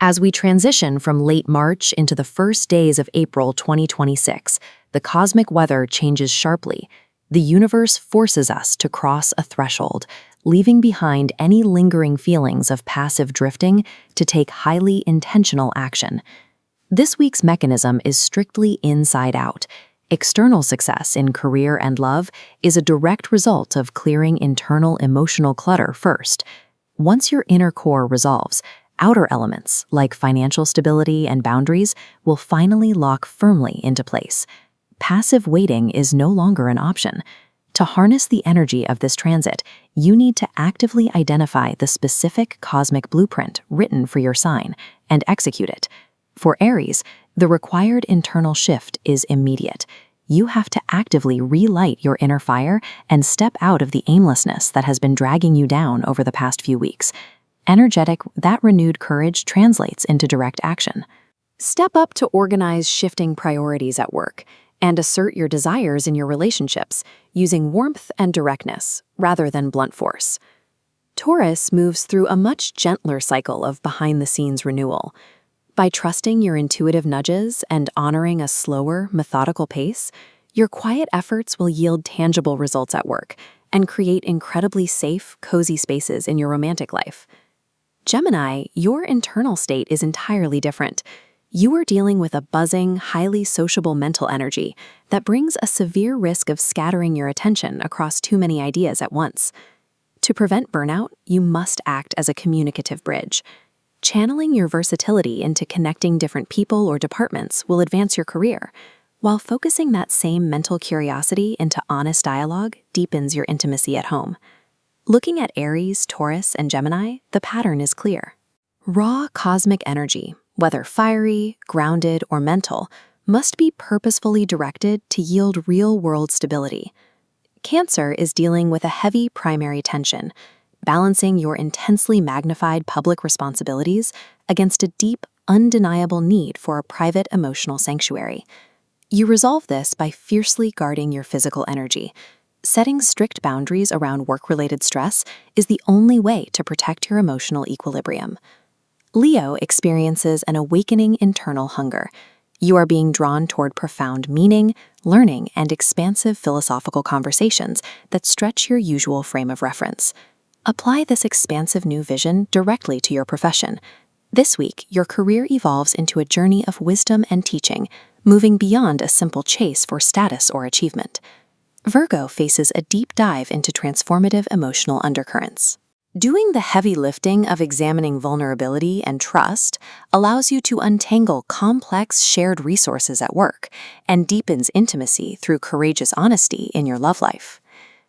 As we transition from late March into the first days of April 2026, the cosmic weather changes sharply. The universe forces us to cross a threshold, leaving behind any lingering feelings of passive drifting to take highly intentional action. This week's mechanism is strictly inside out. External success in career and love is a direct result of clearing internal emotional clutter first. Once your inner core resolves, outer elements, like financial stability and boundaries, will finally lock firmly into place. Passive waiting is no longer an option. To harness the energy of this transit, you need to actively identify the specific cosmic blueprint written for your sign and execute it. For Aries, the required internal shift is immediate. You have to actively relight your inner fire and step out of the aimlessness that has been dragging you down over the past few weeks. Energetic, that renewed courage translates into direct action. Step up to organize shifting priorities at work and assert your desires in your relationships using warmth and directness rather than blunt force. Taurus moves through a much gentler cycle of behind-the-scenes renewal. By trusting your intuitive nudges and honoring a slower, methodical pace, your quiet efforts will yield tangible results at work and create incredibly safe, cozy spaces in your romantic life. Gemini, your internal state is entirely different. You are dealing with a buzzing, highly sociable mental energy that brings a severe risk of scattering your attention across too many ideas at once. To prevent burnout, you must act as a communicative bridge. Channeling your versatility into connecting different people or departments will advance your career, while focusing that same mental curiosity into honest dialogue deepens your intimacy at home. Looking at Aries, Taurus, and Gemini, the pattern is clear. Raw cosmic energy, whether fiery, grounded, or mental, must be purposefully directed to yield real-world stability. Cancer is dealing with a heavy primary tension, balancing your intensely magnified public responsibilities against a deep, undeniable need for a private emotional sanctuary. You resolve this by fiercely guarding your physical energy. Setting strict boundaries around work-related stress is the only way to protect your emotional equilibrium. Leo experiences an awakening internal hunger. You are being drawn toward profound meaning, learning, and expansive philosophical conversations that stretch your usual frame of reference. Apply this expansive new vision directly to your profession. This week, your career evolves into a journey of wisdom and teaching, moving beyond a simple chase for status or achievement. Virgo faces a deep dive into transformative emotional undercurrents. Doing the heavy lifting of examining vulnerability and trust allows you to untangle complex shared resources at work and deepens intimacy through courageous honesty in your love life.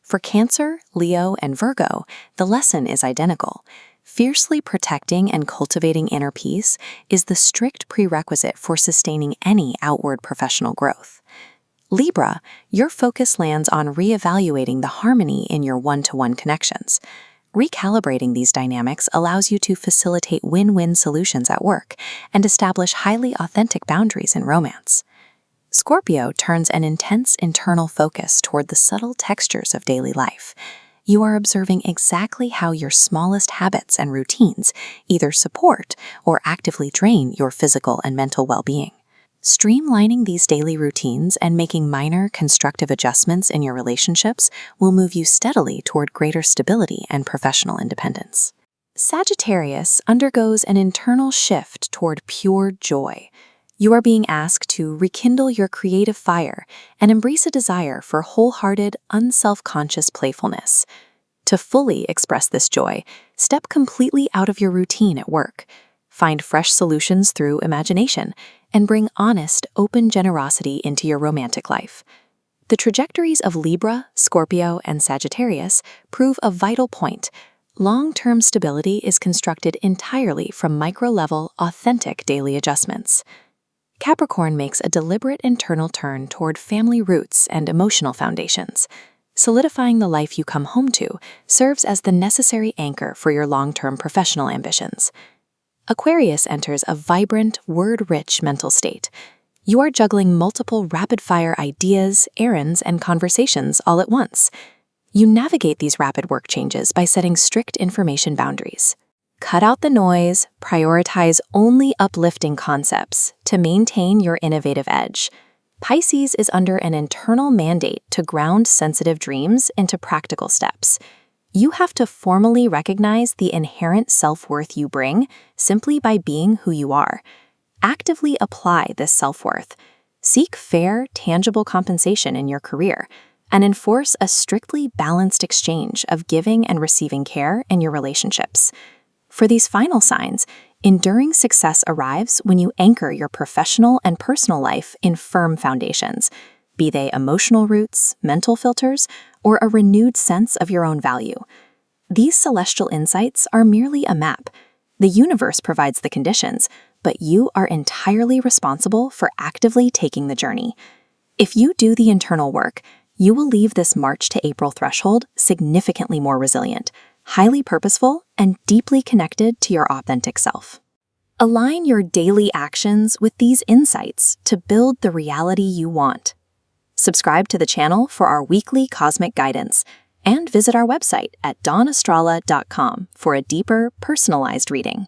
For Cancer, Leo, and Virgo, the lesson is identical. Fiercely protecting and cultivating inner peace is the strict prerequisite for sustaining any outward professional growth. Libra, your focus lands on reevaluating the harmony in your one-to-one connections. Recalibrating these dynamics allows you to facilitate win-win solutions at work and establish highly authentic boundaries in romance. Scorpio turns an intense internal focus toward the subtle textures of daily life. You are observing exactly how your smallest habits and routines either support or actively drain your physical and mental well-being. Streamlining these daily routines and making minor constructive adjustments in your relationships will move you steadily toward greater stability and professional independence. Sagittarius undergoes an internal shift toward pure joy. You are being asked to rekindle your creative fire and embrace a desire for wholehearted, unself-conscious playfulness. To fully express this joy, step completely out of your routine at work. Find fresh solutions through imagination, and bring honest, open generosity into your romantic life. The trajectories of Libra, Scorpio, and Sagittarius prove a vital point. Long-term stability is constructed entirely from micro-level, authentic daily adjustments. Capricorn makes a deliberate internal turn toward family roots and emotional foundations. Solidifying the life you come home to serves as the necessary anchor for your long-term professional ambitions. Aquarius enters a vibrant, word-rich mental state. You are juggling multiple rapid-fire ideas, errands, and conversations all at once. You navigate these rapid work changes by setting strict information boundaries. Cut out the noise, prioritize only uplifting concepts to maintain your innovative edge. Pisces is under an internal mandate to ground sensitive dreams into practical steps. You have to formally recognize the inherent self-worth you bring simply by being who you are. Actively apply this self-worth. Seek fair, tangible compensation in your career, and enforce a strictly balanced exchange of giving and receiving care in your relationships. For these final signs, enduring success arrives when you anchor your professional and personal life in firm foundations, be they emotional roots, mental filters, or a renewed sense of your own value. These celestial insights are merely a map. The universe provides the conditions, but you are entirely responsible for actively taking the journey. If you do the internal work, you will leave this March to April threshold significantly more resilient, highly purposeful, and deeply connected to your authentic self. Align your daily actions with these insights to build the reality you want. Subscribe to the channel for our weekly cosmic guidance, and visit our website at dawnastrala.com for a deeper, personalized reading.